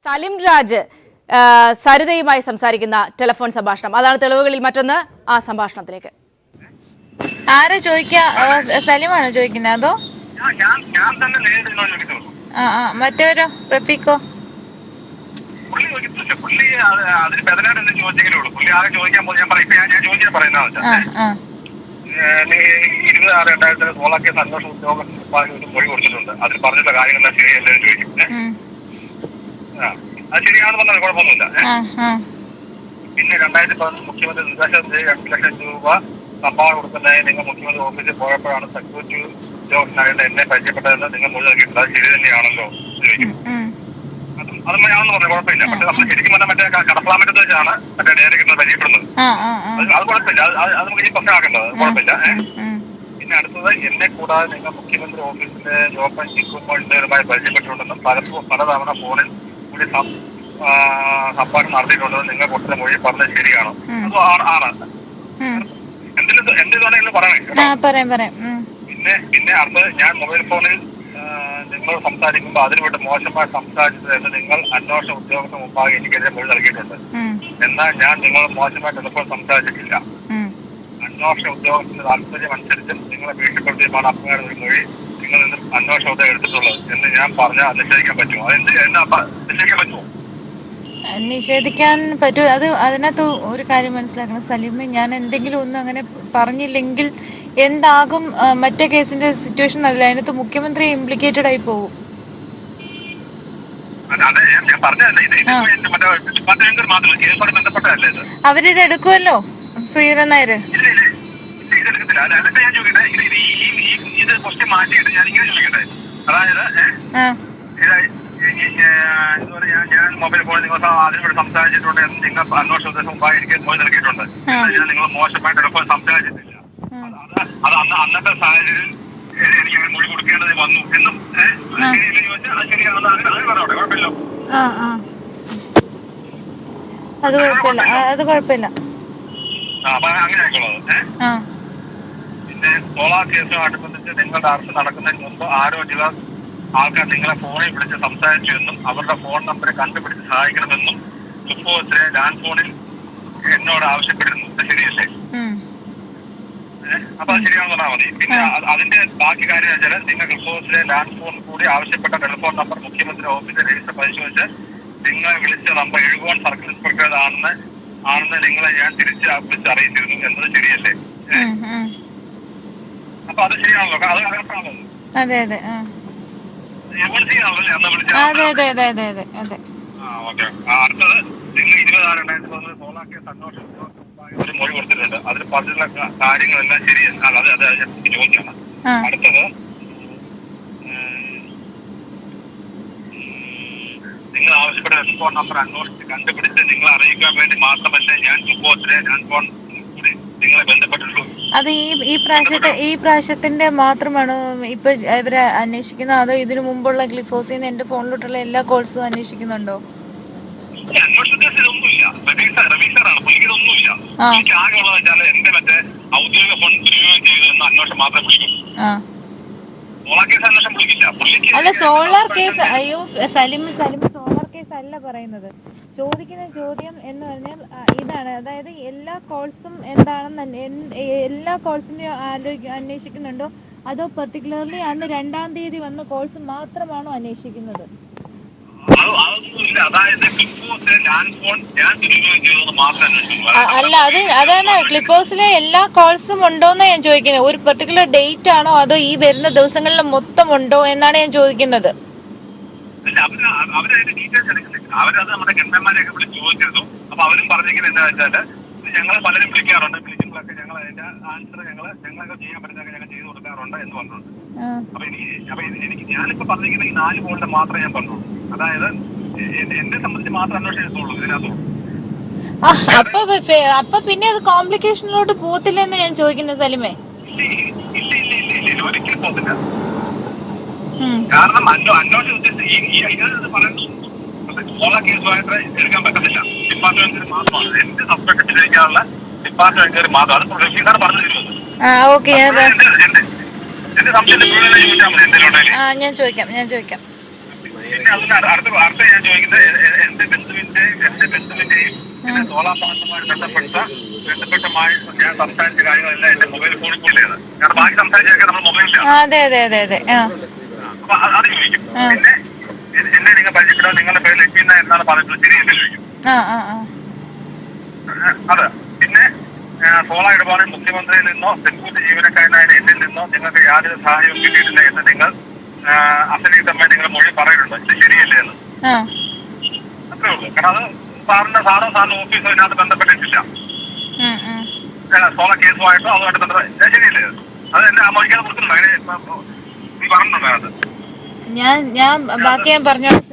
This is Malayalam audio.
സലിം രാജ് സരിതയുമായി സംസാരിക്കുന്ന ടെലിഫോൺ സംഭാഷണം. അതാണ് തെളിവുകളിൽ മറ്റൊന്ന്. ആ സംഭാഷണത്തിലേക്ക്. ആരാ ചോദിക്കാ? സലിമാണോ ചോദിക്കുന്നത് അതോ മറ്റവരോ? പ്രതീക്കോ? മൊഴി കൊടുത്തിട്ടുണ്ട്. അതിൽ പറഞ്ഞിട്ടുള്ള കാര്യങ്ങളെല്ലാം ശരിയല്ലെന്ന് ചോദിക്കും. അത് ശരിയാണെന്ന് പറഞ്ഞാൽ കുഴപ്പമൊന്നുമില്ല. പിന്നെ 2011 മുഖ്യമന്ത്രി നിർദ്ദേശം 2 ലക്ഷം രൂപ സംഭാവന കൊടുക്കുന്നതിന് നിങ്ങൾ മുഖ്യമന്ത്രി ഓഫീസിൽ പോയപ്പോഴാണ് സെക്യൂരിറ്റി ഉദ്യോഗസ്ഥനായിട്ട് എന്നെ പരിചയപ്പെട്ടതെന്ന് നിങ്ങൾ മൊഴി നൽകിയിട്ടുണ്ട്. അത് ശരി തന്നെയാണല്ലോ എന്ന് ചോദിക്കും. അത് ഞാനെന്ന് പറഞ്ഞാൽ കുഴപ്പമില്ല. പക്ഷെ നമ്മൾ ശരിക്കും പറഞ്ഞാൽ മറ്റേ കടപ്പളാമറ്റത്ത് വെച്ചാണ് മറ്റേ ഡയറക്ടറിനെ പരിചയപ്പെടുന്നത്. അത് കുഴപ്പമില്ല. അത് നമുക്ക് ഈ പ്രശ്നമാക്കേണ്ടത് കുഴപ്പമില്ല. പിന്നെ അടുത്തത്, എന്നെ കൂടാതെ നിങ്ങൾ മുഖ്യമന്ത്രി ഓഫീസിലെ ജോപ്പൻ ചിക്കുമ്പോൾ ഇന്നേരുമായി പരിചയപ്പെട്ടിട്ടുണ്ടെന്നും പലതവണ ഫോണിൽ കൂടി സംഭാഷണം നടത്തിയിട്ടുണ്ടെന്നും നിങ്ങൾ കൊടുത്ത മൊഴി പറഞ്ഞത് ശരിയാണോ? അത് ആണ്. എന്തെങ്കിലും പറയണേ. പിന്നെ അടുത്തത്, ഞാൻ മൊബൈൽ ഫോണിൽ നിങ്ങൾ സംസാരിക്കുമ്പോൾ അതിനുവേണ്ടി മോശമായി സംസാരിച്ചത് എന്ന് നിങ്ങൾ അന്വേഷണ ഉദ്യോഗസ്ഥ മുമ്പാകെ എനിക്കെതിരെ മൊഴി നൽകിയിട്ടുണ്ട്. എന്നാൽ ഞാൻ നിങ്ങൾ മോശമായി ടെലിഫോൺ സംസാരിച്ചിട്ടില്ല. അന്വേഷണ ഉദ്യോഗസ്ഥന്റെ താല്പര്യം അനുസരിച്ചും നിങ്ങളെ ഭീഷണിപ്പെടുത്തിയുമാണ് അപ്പങ്ങളുടെ ഒരു മൊഴി നിങ്ങൾ നിന്നും അന്വേഷണ ഉദ്യോഗം എടുത്തിട്ടുള്ളത് എന്ന് ഞാൻ പറഞ്ഞാൽ നിഷേധിക്കാൻ പറ്റുമോ? നിഷേധിക്കാൻ പറ്റുമോ? നിഷേധിക്കാൻ പറ്റൂ. അതിനകത്ത് ഒരു കാര്യം മനസ്സിലാക്കണം സലീമ, ഞാൻ എന്തെങ്കിലും ഒന്നും അങ്ങനെ പറഞ്ഞില്ലെങ്കിൽ എന്താകും മറ്റേ കേസിന്റെ സിറ്റുവേഷൻ അറിയില്ല. അതിനകത്ത് മുഖ്യമന്ത്രി ഇംപ്ലിക്കേറ്റഡ് ആയി പോകും. അവരിത് എടുക്കുമല്ലോ ശ്രീധരൻ നായര്. ഞാൻ മൊബൈൽ ഫോണിൽ നിങ്ങൾ അതിനോട് സംസാരിച്ചിട്ടുണ്ട് എന്ന് നിങ്ങൾ അന്വേഷണ ഉദ്ദേശം മുമ്പായി എനിക്ക് മൊഴി നൽകിയിട്ടുണ്ട്. നിങ്ങൾ മോശമായിട്ട് ടെലിഫോൺ സംസാരിച്ചിട്ടില്ല. അത് അന്നത്തെ സാഹചര്യം എനിക്ക് മൊഴി കൊടുക്കേണ്ടത് വന്നു എന്നും ചോദിച്ചാൽ അത് ശരിയാണെന്ന് അങ്ങനെ പറഞ്ഞോട്ടെ, കുഴപ്പമില്ലോ. അത് കുഴപ്പമില്ല. അപ്പൊ അങ്ങനെ ആയിക്കോളത്. പിന്നെ സോളാർ കേസുമായിട്ട് ബന്ധിച്ച് നിങ്ങളുടെ അറസ്റ്റ് നടക്കുന്നതിന് മുമ്പ് ആരോ ചില ആൾക്കാർ നിങ്ങളെ ഫോണിൽ വിളിച്ച് സംസാരിച്ചു എന്നും അവരുടെ ഫോൺ നമ്പർ കണ്ടുപിടിച്ച് സഹായിക്കണമെന്നും ക്ലിഫ് ഹൗസിലെ ലാൻഡ് ഫോണിൽ എന്നോട് ആവശ്യപ്പെട്ടിരുന്നു. ശരിയല്ലേ? അപ്പൊ അത് ശരിയാണെന്ന് പറഞ്ഞാൽ മതി. പിന്നെ അതിന്റെ ബാക്കി കാര്യം വെച്ചാൽ നിങ്ങൾ ക്ലിഫ് ഹൗസിലെ ലാൻഡ് ഫോൺ കൂടി ആവശ്യപ്പെട്ട ടെലിഫോൺ നമ്പർ മുഖ്യമന്ത്രി ഓഫീസിലെ രജിസ്റ്റർ പരിശോധിച്ച് നിങ്ങളെ വിളിച്ച നമ്പർ എഴുകോൺ സർക്കിൾ ഇൻസ്പെക്ടർ ആണെന്ന് നിങ്ങളെ ഞാൻ തിരിച്ച് വിളിച്ച് അറിയിച്ചിരുന്നു എന്നത് ശരിയല്ലേ? അപ്പൊ അത് ശരിയാണല്ലോ. അത് കറക്റ്റാണല്ലോ. അതെ അതെ അടുത്തത്, നിങ്ങൾ 20/6/2011 സോളാർ കേസ് അന്വേഷണ ഒരു മൊഴി കൊടുത്തിട്ടുണ്ട്. അതിൽ പറഞ്ഞിട്ടുള്ള കാര്യങ്ങളെല്ലാം ശരിയല്ല. അത് ചോദിക്കണം. അടുത്തത്, നിങ്ങൾ ആവശ്യപ്പെട്ട ടെലിഫോൺ നമ്പർ അന്വേഷിച്ച് കണ്ടുപിടിച്ച് നിങ്ങളെ അറിയിക്കാൻ വേണ്ടി മാത്രമല്ല ഞാൻ ക്ലിഫ് ലാൻഡ് ഫോൺ കൂടി നിങ്ങളെ ബന്ധപ്പെട്ടിട്ടുള്ളൂ. അത് ഈ പ്രാവശ്യത്തിന്റെ മാത്രമാണോ ഇപ്പൊ ഇവരെ അന്വേഷിക്കുന്നത്? അതോ ഇതിനു മുമ്പുള്ള ക്ലിഫ് ഹൗസിൽ നിന്ന് എന്റെ ഫോണിലോട്ടുള്ള എല്ലാ കോൾസും അന്വേഷിക്കുന്നുണ്ടോ? അന്വേഷണത്തിലൊന്നുമില്ല. റവീസറാണ്, പുള്ളിക്കൊന്നുമില്ല. എനിക്ക് ആകെയുള്ളത് വെച്ചാൽ എന്റെ മറ്റേ ഔദ്യോഗിക ഫോൺ ദുരുപയോഗം ചെയ്തു എന്ന അന്വേഷണം മാത്രമേ വിളിക്കൂ. സോളാർ കേസ് അന്വേഷണം വിളിക്കില്ല. അല്ല, സോളാർ കേസ് അയ്യോ സലിം സോളാർ കേസ് അല്ല പറയുന്നത്. ചോദിക്കുന്ന ചോദ്യം എന്ന് പറഞ്ഞാൽ ഇതാണ്, അതായത് എല്ലാ കോൾസും എന്താണെന്ന് എല്ലാ കോൾസിനെയും അന്വേഷിക്കുന്നുണ്ടോ അതോ പെർട്ടിക്കുലർലി അന്ന് 2-ാം തീയതി വന്ന കോൾസ് മാത്രമാണോ അന്വേഷിക്കുന്നത്? അല്ല, അതാണ് ക്ലിഫ് ഹൗസിലെ എല്ലാ കോൾസും ഉണ്ടോന്ന് ഞാൻ ചോദിക്കുന്നത്. ഒരു പെർട്ടിക്കുലർ ഡേറ്റ് ആണോ അതോ ഈ വരുന്ന ദിവസങ്ങളിൽ മൊത്തം ഉണ്ടോ എന്നാണ് ഞാൻ ചോദിക്കുന്നത്. അവരത് നമ്മുടെ ഗൺമാരെയൊക്കെ വിളിച്ച് ചോദിച്ചിരുന്നു. അപ്പൊ അവരും പറഞ്ഞെങ്കിൽ എന്താ വെച്ചാല്, ഞങ്ങൾ പലരും വിളിക്കാറുണ്ട്, വിളിക്കുമ്പോഴൊക്കെ ഞങ്ങൾ അതിന്റെ ആൻസർ ഞങ്ങളൊക്കെ ചെയ്യാൻ പറ്റുന്നതൊക്കെ ഞങ്ങൾ ചെയ്തു കൊടുക്കാറുണ്ട് എന്ന് പറഞ്ഞിട്ടുണ്ട്. അപ്പൊ എനിക്ക് ഞാനിപ്പോ പറഞ്ഞിരിക്കുന്ന ഈ 4 കോളിന്റെ മാത്രമേ ഞാൻ പറഞ്ഞുള്ളൂ. അതായത് എന്നെ സംബന്ധിച്ച് മാത്രം അന്വേഷിച്ചുള്ളൂ ഇതിനകത്തുള്ളൂ. അപ്പൊ പിന്നെ അത് കോംപ്ലിക്കേഷനിലോട്ട് പോത്തില്ലെന്ന് ഞാൻ ചോദിക്കുന്നത് സലിമേ. ഇല്ല, ഒരിക്കലും പോത്തില്ല. കാരണം അന്വേഷണം ഉദ്ദേശിച്ച് പറയുന്നത് സോളാർ കേസുമായിട്ട് എടുക്കാൻ പറ്റത്തില്ല. ഡിപ്പാർട്ട്മെന്റിന് മാത്രമാണ് എന്റെ സബ്ജക്ട് ചെയ്യിക്കാനുള്ള ഡിപ്പാർട്ട്മെന്റ് മാത്രം. അത് റഫീഖാണ് പറഞ്ഞു തരുന്നത്. എന്റെ സംശയത്തിൽ ചോദിച്ചാൽ മതി എന്തെങ്കിലും. ഞാൻ ചോദിക്കാം. പിന്നെ അടുത്ത ഞാൻ ചോദിക്കുന്നത്, എന്റെ ബന്ധുവിന്റെയും എന്റെ സോളാർ പാർട്ടുമായി ബന്ധപ്പെട്ടമായി ഞാൻ സംസാരിച്ച കാര്യങ്ങളെല്ലാം എന്റെ മൊബൈൽ ഫോണിൽ കൂടിയാണ്. കാരണം ബാക്കി സംസാരിച്ചൊക്കെ നമ്മൾ മൊബൈലിലാണ്. അതെ അതെ അതെ അതെ. അപ്പൊ അത് ചോദിക്കും. പിന്നെ എന്നെ നിങ്ങൾ പരിചയപ്പെടാൻ നിങ്ങളുടെ പേര് ലക്ഷ്മി എന്നാണ് പറഞ്ഞിട്ടുള്ളത്, ശരിയെന്ന് ചോദിക്കും. അതെ. പിന്നെ സോളാർ ഇടപാടിൽ മുഖ്യമന്ത്രിയിൽ നിന്നോ സെക്യൂരിറ്റി ജീവനക്കാരനായ എന്നിൽ നിന്നോ നിങ്ങൾക്ക് യാതൊരു സഹായവും കിട്ടിയിട്ടില്ല എന്ന് നിങ്ങൾ അസന്നിഗ്ധമായി നിങ്ങൾ മൊഴി പറയുന്നുണ്ട്. ഇത് ശരിയല്ലേ എന്ന്. അത്രേ ഉള്ളൂ. കാരണം അത് സാറിന്റെ ഓഫീസോ ഇതിനകത്ത് ബന്ധപ്പെട്ടിട്ടില്ല. സോളാർ കേസുമായിട്ടോ അതുമായിട്ട് ബന്ധപ്പെട്ട ശരിയല്ലേ? അത് എന്നെ ആ മൊഴിക്കാതെ കൊടുക്കുന്നുണ്ടോ? അങ്ങനെ നീ പറഞ്ഞിട്ടുണ്ടോ അത്? ഞാൻ ബാക്കി ഞാൻ പറഞ്ഞോളാം.